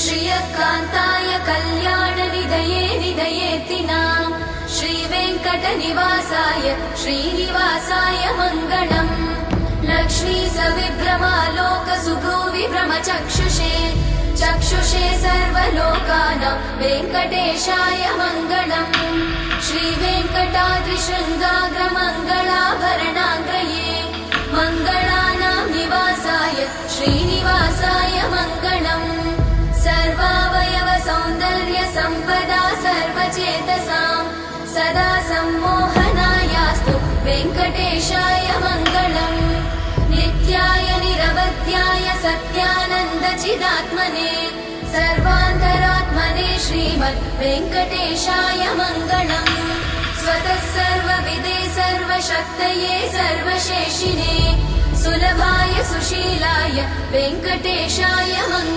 श्रियकान्ताय कल्याणनिधये निधयेतिनां श्रीवेङ्कटनिवासाय श्रीनिवासाय मङ्गलम्। लक्ष्मी सविभ्रमालोकसुभ्रूविभ्रमचक्षुषे चक्षुषे सर्वलोकानां वेङ्कटेशाय मङ्गलम्। श्रीवेङ्कटाद्रिशृङ्गाग्रमङ्गलाभरणाग्रये मङ्गलानां निवासाय श्रीनिवासाय मङ्गलम्। सर्वावयव सौन्दर्य सम्पदा सर्वचेतसां सदा सम्मोहनायास्तु वेङ्कटेशाय मङ्गलम्। नित्याय निरवध्याय सत्यानन्दचिदात्मने सर्वान्तरात्मने श्रीमद् वेङ्कटेशाय मङ्गलम्। स्वतः सर्वविदे सर्वशक्तये सर्वशेषिने सुलभाय सुशीलाय वेङ्कटेशाय मङ्गलम्।